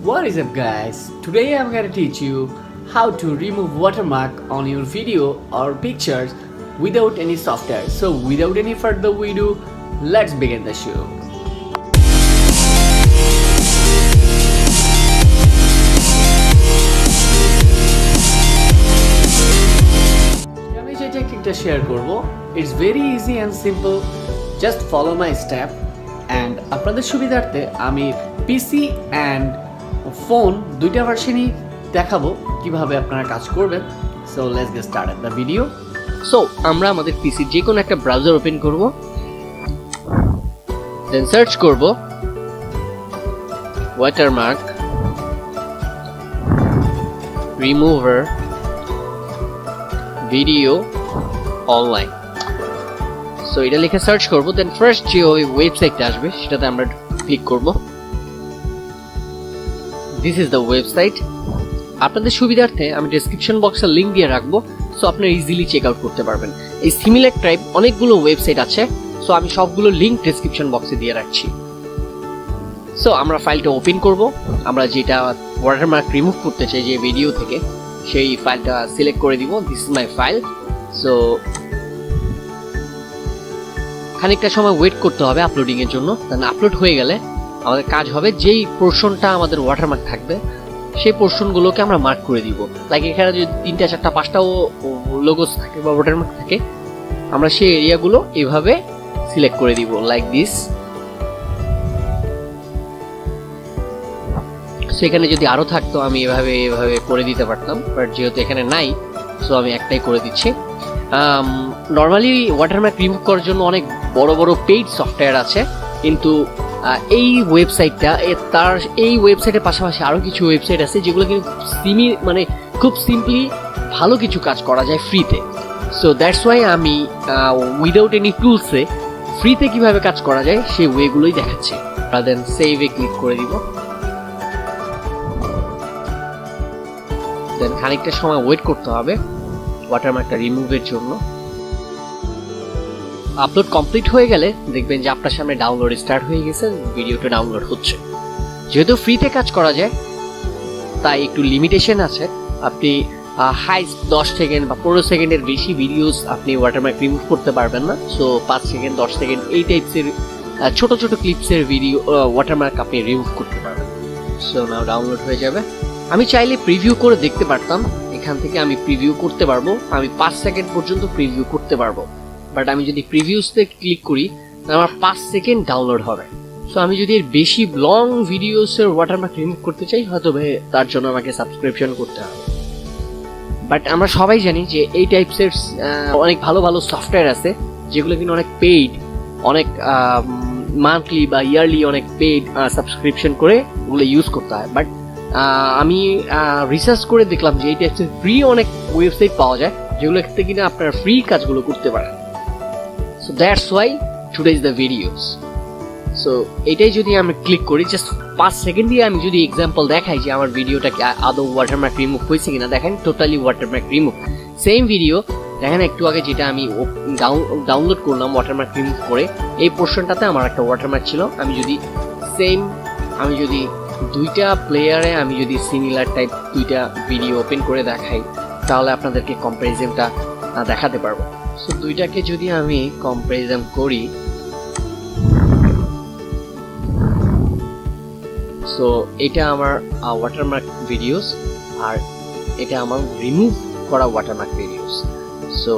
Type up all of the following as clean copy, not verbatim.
What is up guys? Today I'm gonna teach you how to remove watermark on your video or pictures without any software. So without any further ado, let's begin the show. আমি যে টেকনিকটা share করব, it's very easy and simple. Just follow my step and আপনাদের সুবিধার্থে আমি পিসি and phone দুইটা ভার্সনই দেখাবো কিভাবে আপনারা কাজ করবেন। So let's get started the video. So আমরা আমাদের পিসি যে কোনো একটা ব্রাউজার ওপেন করব, দেন সার্চ করব watermark remover video online. So এটা লিখে সার্চ করব, দেন ফার্স্ট যে ওই ওয়েবসাইটটা আসবে সেটাতে আমরা ক্লিক করব। This is the website. আপনাদের সুবিধার্থে আমি ডেসক্রিপশন বক্সে লিঙ্ক দিয়ে রাখবো, সো আপনারা ইজিলি চেক আউট করতে পারবেন। এই সিমিলার টাইপ অনেকগুলো ওয়েবসাইট আছে, সো আমি সবগুলো লিঙ্ক ডেসক্রিপশন বক্সে দিয়ে রাখছি। সো আমরা ফাইলটা ওপেন করব। আমরা যেটা ওয়াটারমার্ক রিমুভ করতে চাই যে ভিডিও থেকে, সেই ফাইলটা সিলেক্ট করে দিব। This is my file. So খানিকটা সময় ওয়েট করতে হবে আপলোডিং এর জন্য। দেন আপলোড হয়ে গেলে আমাদের কাজ হবে যেই পোর্শনটা আমাদের ওয়াটারমার্ক থাকবে সেই পোর্শনগুলোকে আমরা মার্ক করে দিব। লাইক এখানে যদি 3টা 4টা 5টাও লোগোস থাকে বা ওয়াটারমার্ক থাকে, আমরা সেই এরিয়াগুলো এভাবে সিলেক্ট করে দিব লাইক দিস। সেখানে যদি আরো থাকতো আমি এভাবে করে দিতে পারতাম, বাট যেহেতু এখানে নাই, সো আমি একটাই করে দিচ্ছি। নর্মালি ওয়াটারমার্ক রিমুভ করার জন্য অনেক বড় বড় পেইড সফটওয়্যার আছে, কিন্তু এই ওয়েবসাইটটা তার এই ওয়েবসাইটের পাশাপাশি আরো কিছু ওয়েবসাইট আছে যেগুলো কিন্তু খুব সিম্পলি ভালো কিছু কাজ করা যায় ফ্রিতে। সো দ্যাটস ওয়াই আমি উইদাউট এনি টুলসে ফ্রিতে কিভাবে কাজ করা যায় সেই ওয়েগুলোই দেখাচ্ছি। দেন সেভে ক্লিক করে দিব। দেন খানিকটা সময় ওয়েট করতে হবে ওয়াটারমার্কটা রিমুভের জন্য। আপলোড কমপ্লিট হয়ে গেলে দেখবেন যে আপনার সামনে ডাউনলোড স্টার্ট হয়ে গেছে, ভিডিওটা ডাউনলোড হচ্ছে। যেহেতু ফ্রিতে কাজ করা যায় তাই একটু লিমিটেশন আছে। আপনি হাইস্ট 10 সেকেন্ড বা 15 সেকেন্ডের বেশি ভিডিওস আপনি ওয়াটারমার্ক রিমুভ করতে পারবেন না। সো 5 সেকেন্ড 10 সেকেন্ড এই টাইপসের ছোট ছোট ক্লিপসের ভিডিও ওয়াটারমার্ক আপনি রিমুভ করতে পারবেন। সো নাও ডাউনলোড হয়ে যাবে। আমি চাইলে প্রিভিউ করে দেখতে পারতাম, এখান থেকে আমি প্রিভিউ করতে পারবো। আমি 5 সেকেন্ড পর্যন্ত প্রিভিউ করতে পারবো, বাট আমি যদি প্রিভিউসতে ক্লিক করি আমার 5 সেকেন্ড ডাউনলোড হবে। সো আমি যদি এর বেশি লং ভিডিওসের ওয়াটারমার্ক রিমুভ করতে চাই, হয়তো তার জন্য আমাকে সাবস্ক্রিপশন করতে হবে। বাট আমরা সবাই জানি যে এই টাইপসের অনেক ভালো ভালো সফটওয়্যার আছে যেগুলো কিন্তু অনেক পেইড, অনেক মান্থলি বা ইয়ারলি অনেক পেইড সাবস্ক্রিপশন করে ওগুলো ইউজ করতে হয়। বাট আমি রিসার্চ করে দেখলাম যে এই টাইপসের ফ্রি অনেক ওয়েবসাইট পাওয়া যায় যেগুলো থেকে কিনা আপনারা ফ্রি কাজগুলো করতে পারেন। So that's why today is the videos. So এটাই যদি আমি ক্লিক করি, জাস্ট 5 সেকেন্ড দিয়ে আমি যদি এক্সাম্পল দেখাই যে আমার ভিডিওটা আদৌ ওয়াটারমার্ক রিমুভ হয়েছে কিনা, দেখেন totally watermark remove. Same video দেখেন একটু আগে যেটা আমি ডাউনলোড করলাম ওয়াটারমার্ক রিমুভ করে, এই পোর্শনটাতে আমার একটা ওয়াটারমার্ক ছিল। আমি যদি দুইটা প্লেয়ারে আমি যদি সিমিলার টাইপ দুইটা ভিডিও ওপেন করে দেখাই, তাহলে আপনাদেরকে কম্পারিজনটা দেখাতে পারবো। সো দুইটাকে যদি আমি কম্পারিজন করি, সো এটা আমার ওয়াটারমার্ক ভিডিওস আর এটা আমার রিমুভ করা ওয়াটারমার্ক ভিডিওস। সো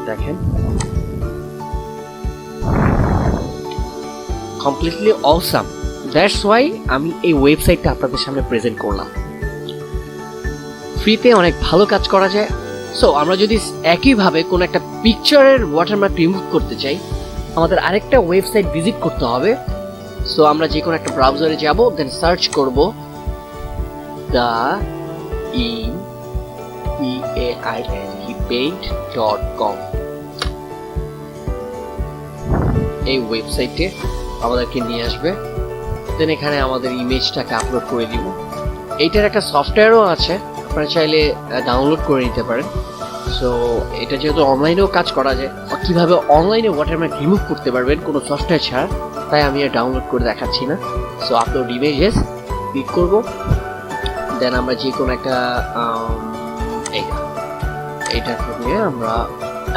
দেখেন কমপ্লিটলি অসাম। দ্যাটস ওয়াই আমি এই ওয়েবসাইটটা আপনাদের সামনে প্রেজেন্ট করলাম। ফ্রিতে অনেক ভালো কাজ করা যায়। সো আমরা যদি একইভাবে কোনো একটা পিকচারের ওয়াটারমার্ক রিমুভ করতে চাই, আমাদের আরেকটা ওয়েবসাইট ভিজিট করতে হবে। সো আমরা যে কোনো একটা ব্রাউজারে যাব, দেন সার্চ করব thepaint.com। এই ওয়েবসাইটে আমাদেরকে নিয়ে আসবে। দেন এখানে আমাদের ইমেজটাকে আপলোড করে দিব। এইটার একটা সফটওয়্যারও আছে, আপনারা চাইলে ডাউনলোড করে নিতে পারেন। সো এটা যেহেতু অনলাইনেও কাজ করা যায়, কিভাবে অনলাইনে ওয়াটারমার্ক রিমুভ করতে পারবেন কোনো সফটওয়্যার ছাড়া, তাই আমি আর ডাউনলোড করে দেখাচ্ছি না। সো আপলোড ইমেজেস, ক্লিক করব, দেন আমরা যে কোনো একটা এইটা থেকে আমরা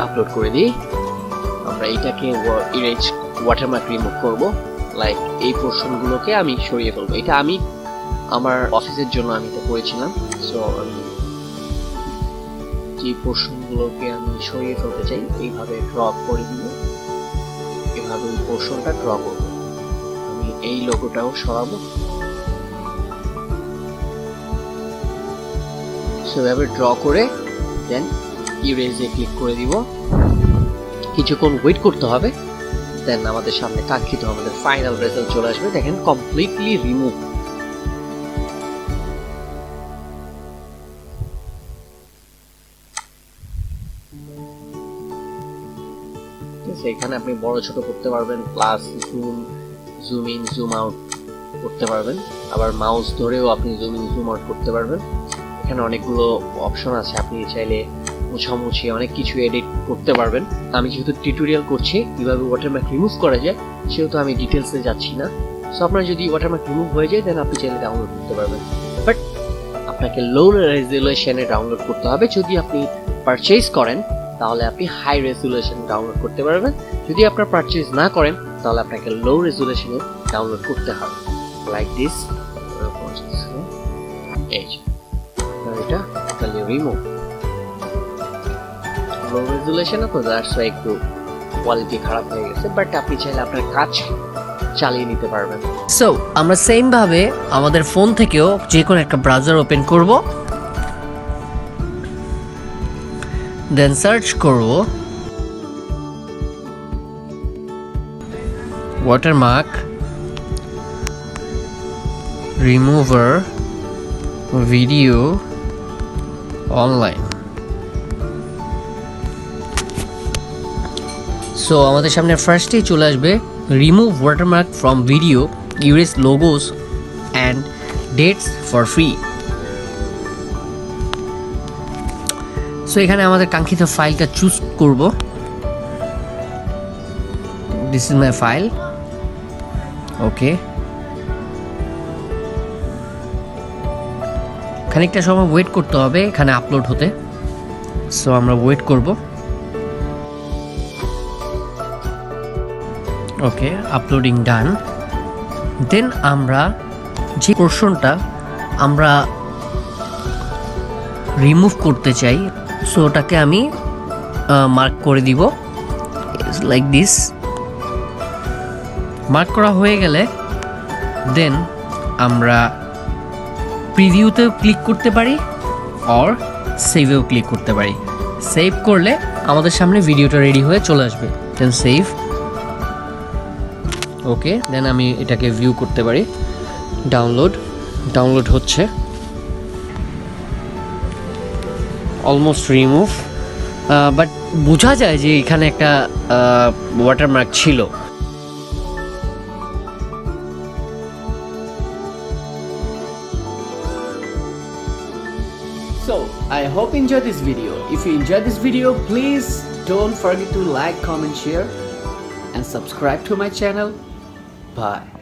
আপলোড করে দিই। আমরা এইটাকে ইরেজ ওয়াটারমার্ক রিমুভ করব, লাইক এই পোর্শনগুলোকে আমি সরিয়ে ফেলবো। এটা আমি আমার অফিসের জন্য আমি এটা করেছিলাম। সো আমি যে পোর্শনগুলোকে আমি সরিয়ে ফেলতে চাই এইভাবে ড্র করে দিব, এভাবে এই পোর্শনটা ড্র করব। আমি এই লোগোটাও সরাবো, সেভাবে ড্র করে দেন ইরেজে ক্লিক করে দিব। কিছুক্ষণ ওয়েট করতে হবে, দেন আমাদের সামনে কাঙ্ক্ষিত আমাদের ফাইনাল রেজাল্ট চলে আসবে। দেখেন কমপ্লিটলি রিমুভ। এখানে আপনি বড় ছোট করতে পারবেন, plus zoom in zoom out করতে পারবেন, আবার মাউস ধরেও আপনি জুম ইন জুম আউট করতে পারবেন। এখানে অনেকগুলো অপশন আছে, আপনি চাইলে মুছামুছি অনেক কিছু এডিট করতে পারবেন। আমি যেহেতু টিউটোরিয়াল করছি কিভাবে ওয়াটারমার্ক রিমুভ করা যায়, সেহেতু আমি ডিটেলসে যাচ্ছি না। সো আপনার যদি ওয়াটারমার্ক রিমুভ হয়ে যায় দেন আপনি চাইলে ডাউনলোড করতে পারবেন, বাট আপনাকে লো রেজুলেশনে ডাউনলোড করতে হবে। যদি আপনি পারচেজ করেন তাহলে আপনি হাই রেজুলেশন ডাউনলোড করতে পারবেন। যদি আপনার পারচেজ না করেন তাহলে আপনাকে লো রেজুলেশনে ডাউনলোড করতে হবে, লাইক দিস। এই এটা টোটালি রিমুভ। লো রেজুলেশনে তো দ্যাটস ওয়াই একটু কোয়ালিটি খারাপ হয়ে গেছে, বাট আপনি চাইলে আপনার কাজ চালিয়ে নিতে পারবেন। সো আমরা সেম ভাবে আমাদের ফোন থেকেও যে কোনো একটা ব্রাউজার ওপেন করব, দেন সার্চ করব watermark remover video online. So আমাদের সামনে ফার্স্টেই চলে আসবে remove watermark from video, erase logos and dates for free. So এখানে আমাদের কাঙ্ক্ষিত ফাইলটা চুজ করব। This is my file. Okay, খানিকটা সময় ওয়েট করতে হবে এখানে আপলোড হতে। সো আমরা ওয়েট করব। ওকে, আপলোডিং ডান। দেন আমরা যে পোর্শনটা আমরা রিমুভ করতে চাই, সো ওটাকে আমি মার্ক করে দিব লাইক দিস। মার্ক করা হয়ে গেলে দেন আমরা প্রিভিউতেও ক্লিক করতে পারি অর সেভেও ক্লিক করতে পারি। সেভ করলে আমাদের সামনে ভিডিওটা রেডি হয়ে চলে আসবে। দেন সেভ। ওকে, দেন আমি এটাকে ভিউ করতে পারি। ডাউনলোড হচ্ছে, অলমোস্ট রিমুভ, বাট বোঝা যায় যে এখানে একটা ওয়াটারমার্ক ছিল। So, I hope you enjoyed this video. If you enjoyed this video, please don't forget to like, comment, share and subscribe to my channel. Bye.